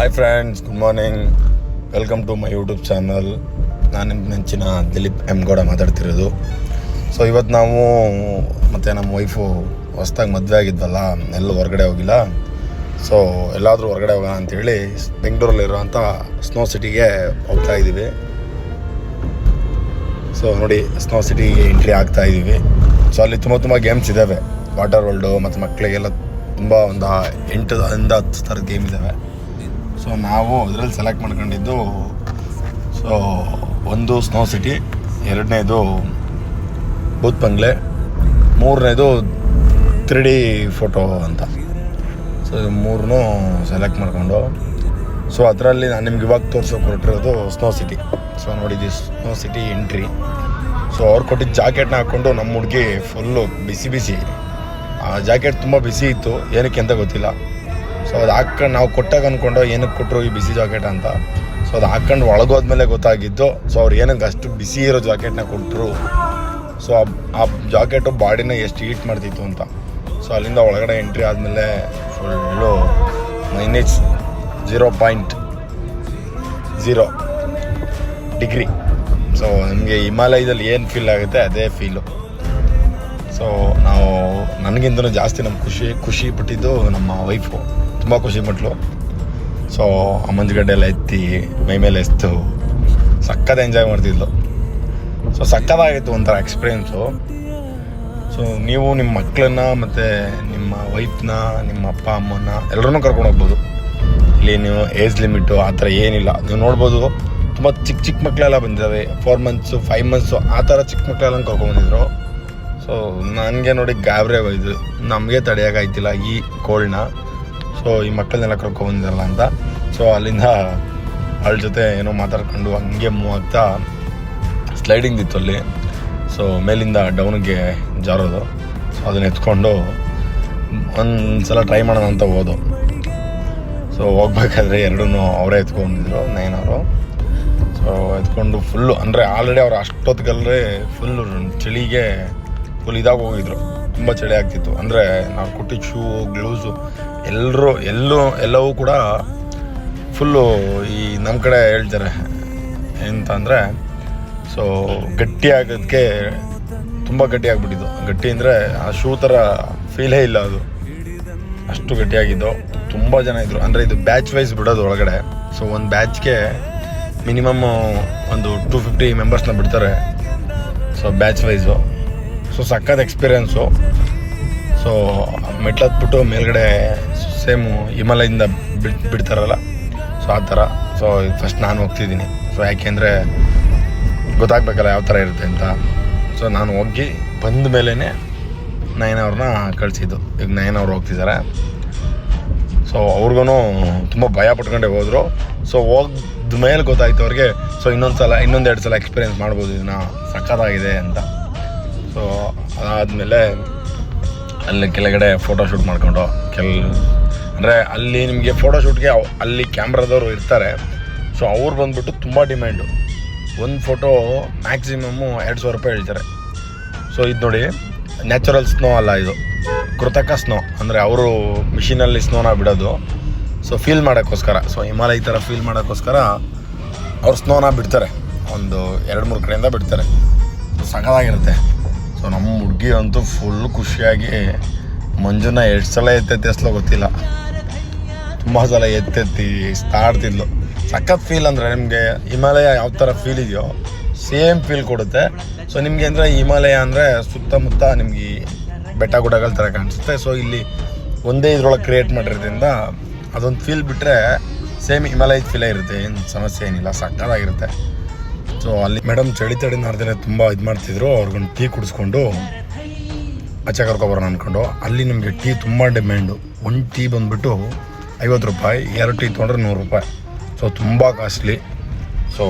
Hi friends, good morning. Welcome to my YouTube channel. ನಾನು ನಿಮ್ಮ ನೆಚ್ಚಿನ ದಿಲೀಪ್ ಎಮ್ ಗೌಡ ಮಾತಾಡ್ತಿರೋದು. ಸೊ ಇವತ್ತು ನಾವು ಮತ್ತು ನಮ್ಮ ವೈಫು ಹೊಸ್ದಾಗಿ ಮದುವೆ ಆಗಿದ್ವಲ್ಲ, ಎಲ್ಲೂ ಹೊರಗಡೆ ಹೋಗಿಲ್ಲ. ಸೊ ಎಲ್ಲಾದರೂ ಹೊರಗಡೆ ಹೋಗೋಣ ಅಂಥೇಳಿ ಬೆಂಗಳೂರಲ್ಲಿರೋಂಥ ಸ್ನೋ ಸಿಟಿಗೆ ಹೋಗ್ತಾ ಇದ್ದೀವಿ. ಸೊ ನೋಡಿ, ಸ್ನೋ ಸಿಟಿಗೆ ಎಂಟ್ರಿ ಆಗ್ತಾ ಇದ್ದೀವಿ. ಸೊ ಅಲ್ಲಿ ತುಂಬ ಗೇಮ್ಸ್ ಇದ್ದಾವೆ. ವಾಟರ್ ವರ್ಲ್ಡು ಮತ್ತು ಮಕ್ಕಳಿಗೆಲ್ಲ ತುಂಬ ಒಂದು 8 10 ಥರದ ಗೇಮ್ ಇದ್ದಾವೆ. ಸೊ ನಾವು ಅದರಲ್ಲಿ ಸೆಲೆಕ್ಟ್ ಮಾಡ್ಕೊಂಡಿದ್ದು, ಸೊ ಒಂದು ಸ್ನೋ ಸಿಟಿ, ಎರಡನೇದು ಬೂತ್ ಬಂಗ್ಲೆ, ಮೂರನೇದು 3D ಫೋಟೋ ಅಂತ. ಸೊ ಮೂರನ್ನೂ ಸೆಲೆಕ್ಟ್ ಮಾಡ್ಕೊಂಡು, ಸೊ ಅದರಲ್ಲಿ ನಾನು ನಿಮ್ಗೆ ಇವಾಗ ತೋರ್ಸೋಕೆ ಹೊರಟಿರೋದು ಸ್ನೋ ಸಿಟಿ. ಸೊ ನೋಡಿದ್ದು ಸ್ನೋ ಸಿಟಿ ಎಂಟ್ರಿ. ಸೊ ಅವ್ರು ಕೊಟ್ಟಿದ್ದ ಜಾಕೆಟ್ನ ಹಾಕ್ಕೊಂಡು ನಮ್ಮ ಹುಡುಗಿ ಫುಲ್ಲು ಬಿಸಿ. ಆ ಜಾಕೆಟ್ ತುಂಬ ಬಿಸಿ ಇತ್ತು, ಏನಕ್ಕೆ ಅಂತ ಗೊತ್ತಿಲ್ಲ. ಸೊ ಅದು ಹಾಕ್ಕೊಂಡು ನಾವು ಕೊಟ್ಟಾಗ ಅಂದ್ಕೊಂಡು ಏನಕ್ಕೆ ಕೊಟ್ಟರು ಈ ಬಿಸಿ ಜಾಕೆಟ್ ಅಂತ. ಸೊ ಅದು ಹಾಕ್ಕೊಂಡು ಒಳಗೋದ್ಮೇಲೆ ಗೊತ್ತಾಗಿದ್ದು, ಸೊ ಅವ್ರು ಏನಕ್ಕೆ ಅಷ್ಟು ಬಿಸಿ ಇರೋ ಜಾಕೆಟ್ನ ಕೊಟ್ಟರು. ಸೊ ಆ ಜಾಕೆಟು ಬಾಡಿನ ಎಷ್ಟು ಹೀಟ್ ಮಾಡ್ತಿತ್ತು ಅಂತ. ಸೊ ಅಲ್ಲಿಂದ ಒಳಗಡೆ ಎಂಟ್ರಿ ಆದಮೇಲೆ ಫುಲ್ಲು -0.0 ಡಿಗ್ರಿ. ಸೊ ನಮಗೆ ಹಿಮಾಲಯದಲ್ಲಿ ಏನು ಫೀಲ್ ಆಗುತ್ತೆ ಅದೇ ಫೀಲು. ಸೊ ನಾವು ನನಗಿಂತಲೂ ಜಾಸ್ತಿ ನಮ್ಗೆ ಖುಷಿ ಪಟ್ಟಿದ್ದು ನಮ್ಮ ವೈಫು. ತುಂಬ ಖುಷಿ ಪಟ್ಲು. ಸೊ ಆ ಮಂಜುಗಡ್ಡೆ ಎಲ್ಲ ಎತ್ತಿ ಮೈ ಮೇಲೆ ಎಸ್ತು ಸಕ್ಕತ್ತ ಎಂಜಾಯ್ ಮಾಡ್ತಿದ್ಲು. ಸೊ ಸಕ್ಕತ್ತಾಗಿತ್ತು ಒಂಥರ ಎಕ್ಸ್ಪೀರಿಯೆನ್ಸು. ಸೊ ನೀವು ನಿಮ್ಮ ಮಕ್ಕಳನ್ನ ಮತ್ತು ನಿಮ್ಮ ವೈಫ್ನ, ನಿಮ್ಮ ಅಪ್ಪ ಅಮ್ಮನ ಎಲ್ಲರನ್ನೂ ಕರ್ಕೊಂಡು ಹೋಗ್ಬೋದು. ಇಲ್ಲಿ ನೀವು ಏಜ್ ಲಿಮಿಟು ಆ ಥರ ಏನಿಲ್ಲ. ನೀವು ನೋಡ್ಬೋದು, ತುಂಬ ಚಿಕ್ಕ ಮಕ್ಕಳೆಲ್ಲ ಬಂದಿದ್ದಾವೆ. 4 months 5 months ಆ ಥರ ಚಿಕ್ಕ ಮಕ್ಕಳೆಲ್ಲ ಕರ್ಕೊಂಡ್ಬಂದಿದ್ರು. ಸೊ ನನಗೆ ನೋಡಿ ಗಾಬರಿ ಆಗೋಯ್ತು, ನಮಗೆ ತಡೆಯೋಕ್ಕಾಯ್ತಿಲ್ಲ ಈ ಕೋಲ್ಡ್ನ. ಸೊ ಈ ಮಕ್ಕಳನ್ನೆಲ್ಲ ಕರ್ಕೊಂಡ್ಬಂದಿರಲ್ಲ ಅಂತ. ಸೊ ಅಲ್ಲಿಂದ ಅವಳ ಜೊತೆ ಏನೋ ಮಾತಾಡ್ಕೊಂಡು ಹಂಗೆ ಮೂವ್ ಆಗ್ತಾ ಸ್ಲೈಡಿಂಗ್ ಇತ್ತು ಅಲ್ಲಿ. ಸೊ ಮೇಲಿಂದ ಡೌನಿಗೆ ಜಾರೋದು. ಸೊ ಅದನ್ನ ಎತ್ಕೊಂಡು ಒಂದು ಸಲ ಟ್ರೈ ಮಾಡೋಣ ಅಂತ ಹೋದು. ಸೊ ಹೋಗ್ಬೇಕಾದ್ರೆ ಎರಡೂ ಅವರೇ ಎತ್ಕೊಂಡಿದ್ರು, 9 ಅವರು. ಸೊ ಎತ್ಕೊಂಡು ಫುಲ್ಲು ಅಂದರೆ ಆಲ್ರೆಡಿ ಅವ್ರು ಅಷ್ಟೊತ್ತಿಗಲ್ಲೇ ಫುಲ್ಲು ಚಳಿಗೆ ಫುಲ್ ಇದಾಗಿ ಹೋಗಿದ್ರು. ತುಂಬ ಚಳಿ ಆಗ್ತಿತ್ತು. ಅಂದರೆ ನಾವು ಕೊಟ್ಟಿದ್ದ ಶೂ, ಗ್ಲೌಸು ಎಲ್ಲವೂ ಕೂಡ ಫುಲ್ಲು ಈ ನಮ್ಮ ಕಡೆ ಹೇಳ್ತಾರೆ ಎಂತ ಅಂದರೆ, ಸೊ ಗಟ್ಟಿ ಆಗೋದಕ್ಕೆ ತುಂಬ ಗಟ್ಟಿ ಆಗಿಬಿಟ್ಟಿದ್ದು. ಗಟ್ಟಿ ಅಂದರೆ ಆ ಶೂ ಥರ ಫೀಲೇ ಇಲ್ಲ, ಅದು ಅಷ್ಟು ಗಟ್ಟಿಯಾಗಿದ್ದು. ತುಂಬ ಜನ ಇದ್ದರು. ಅಂದರೆ ಇದು ಬ್ಯಾಚ್ ವೈಸ್ ಬಿಡೋದು ಒಳಗಡೆ. ಸೊ ಒಂದು ಬ್ಯಾಚ್ಗೆ ಮಿನಿಮಮ್ ಒಂದು 250 ಮೆಂಬರ್ಸ್ನ ಬಿಡ್ತಾರೆ. So batch wise. ಸೊ ಸಕ್ಕತ್ ಎಕ್ಸ್ಪೀರಿಯೆನ್ಸು. ಸೊ ಮೆಟ್ಲತ್ಬಿಟ್ಟು ಮೇಲ್ಗಡೆ ಸೇಮು ಹಿಮಾಲಯದಿಂದ ಬಿಡ್ತಾರಲ್ಲ, ಸೊ ಆ ಥರ. ಸೊ ಫಸ್ಟ್ ನಾನು ಹೋಗ್ತಿದ್ದೀನಿ. ಸೊ ಯಾಕೆಂದರೆ ಗೊತ್ತಾಗಬೇಕಲ್ಲ ಯಾವ ಥರ ಇರುತ್ತೆ ಅಂತ. ಸೊ ನಾನು ಹೋಗಿ ಬಂದ ಮೇಲೇ 9 ಅವ್ರನ್ನ ಕಳಿಸಿದ್ದು. ಈಗ 9 ಅವ್ರು ಹೋಗ್ತಿದ್ದಾರೆ. ಸೊ ಅವ್ರಿಗೂ ತುಂಬ ಭಯ ಪಟ್ಕೊಂಡೇ ಹೋದರು. ಸೊ ಹೋದ ಮೇಲೆ ಗೊತ್ತಾಯ್ತು ಅವ್ರಿಗೆ. ಸೊ ಇನ್ನೊಂದೆರಡು ಸಲ ಎಕ್ಸ್ಪೀರಿಯೆನ್ಸ್ ಮಾಡ್ಬೋದು, ಇದನ್ನ ಸಕ್ಕತ್ತಾಗಿದೆ ಅಂತ. ಸೊ ಅದಾದಮೇಲೆ ಅಲ್ಲಿ ಕೆಳಗಡೆ ಫೋಟೋಶೂಟ್ ಮಾಡ್ಕೊಂಡು ಅಂದರೆ ಅಲ್ಲಿ ನಿಮಗೆ ಫೋಟೋಶೂಟ್ಗೆ ಅಲ್ಲಿ ಕ್ಯಾಮ್ರಾದವರು ಇರ್ತಾರೆ. ಸೊ ಅವ್ರು ಬಂದುಬಿಟ್ಟು ತುಂಬ ಡಿಮ್ಯಾಂಡು. ಒಂದು ಫೋಟೋ ಮ್ಯಾಕ್ಸಿಮಮ್ಮು 2,000 ರೂಪಾಯಿ ಹೇಳ್ತಾರೆ. ಸೊ ಇದು ನೋಡಿ, ನ್ಯಾಚುರಲ್ ಸ್ನೋ ಅಲ್ಲ, ಇದು ಕೃತಕ ಸ್ನೋ. ಅಂದರೆ ಅವರು ಮಿಷಿನಲ್ಲಿ ಸ್ನೋನ ಬಿಡೋದು. ಸೊ ಫೀಲ್ ಮಾಡೋಕ್ಕೋಸ್ಕರ, ಸೊ ಹಿಮಾಲಯ ಥರ ಫೀಲ್ ಮಾಡೋಕ್ಕೋಸ್ಕರ ಅವ್ರು ಸ್ನೋನ ಬಿಡ್ತಾರೆ. ಒಂದು 2-3 ಕಡೆಯಿಂದ ಬಿಡ್ತಾರೆ. ಸಖತ್ತಾಗಿರುತ್ತೆ. ಸೊ ನಮ್ಮ ಹುಡುಗಿ ಅಂತೂ ಫುಲ್ ಖುಷಿಯಾಗಿ ಮಂಜುನ 2 ಸಲ ಎತ್ತೆಸ್ಲೋ ಗೊತ್ತಿಲ್ಲ, ತುಂಬ ಸಲ ಎತ್ತೆತ್ತಿ ಆಡ್ತಿದ್ಲು. ಸಖತ್ ಫೀಲ್. ಅಂದರೆ ನಿಮಗೆ ಹಿಮಾಲಯ ಯಾವ ಥರ ಫೀಲ್ ಇದೆಯೋ ಸೇಮ್ ಫೀಲ್ ಕೊಡುತ್ತೆ. ಸೊ ನಿಮಗೆ ಅಂದರೆ ಹಿಮಾಲಯ ಅಂದರೆ ಸುತ್ತಮುತ್ತ ನಿಮಗೆ ಬೆಟ್ಟ ಗುಡ್ಡಗಳ ಥರ ಕಾಣಿಸುತ್ತೆ. ಸೊ ಇಲ್ಲಿ ಒಂದೇ ಇದ್ರೊಳಗೆ ಕ್ರಿಯೇಟ್ ಮಾಡಿರೋದ್ರಿಂದ ಅದೊಂದು ಫೀಲ್ ಬಿಟ್ಟರೆ ಸೇಮ್ ಹಿಮಾಲಯದ ಫೀಲೇ ಇರುತ್ತೆ. ಏನು ಸಮಸ್ಯೆ ಏನಿಲ್ಲ, ಸಕ್ಕತ್ತಾಗಿರುತ್ತೆ. ಸೊ ಅಲ್ಲಿ ಮೇಡಮ್ ಚಳಿ ನಾಡ್ದೇ ತುಂಬ ಇದು ಮಾಡ್ತಿದ್ರು. ಅವ್ರಿಗೊಂದು ಟೀ ಕುಡಿಸ್ಕೊಂಡು ಆಚೆ ಕರ್ಕೊಬರೋಣ ಅಂದ್ಕೊಂಡು. ಅಲ್ಲಿ ನಮಗೆ ಟೀ ತುಂಬ ಡಿಮ್ಯಾಂಡು. ಒಂದು ಟೀ ಬಂದುಬಿಟ್ಟು 50 ರೂಪಾಯಿ, 2 ಟೀ ತೊಗೊಂಡ್ರೆ 100 ರೂಪಾಯಿ. ಸೊ ತುಂಬ ಕಾಸ್ಟ್ಲಿ. ಸೊ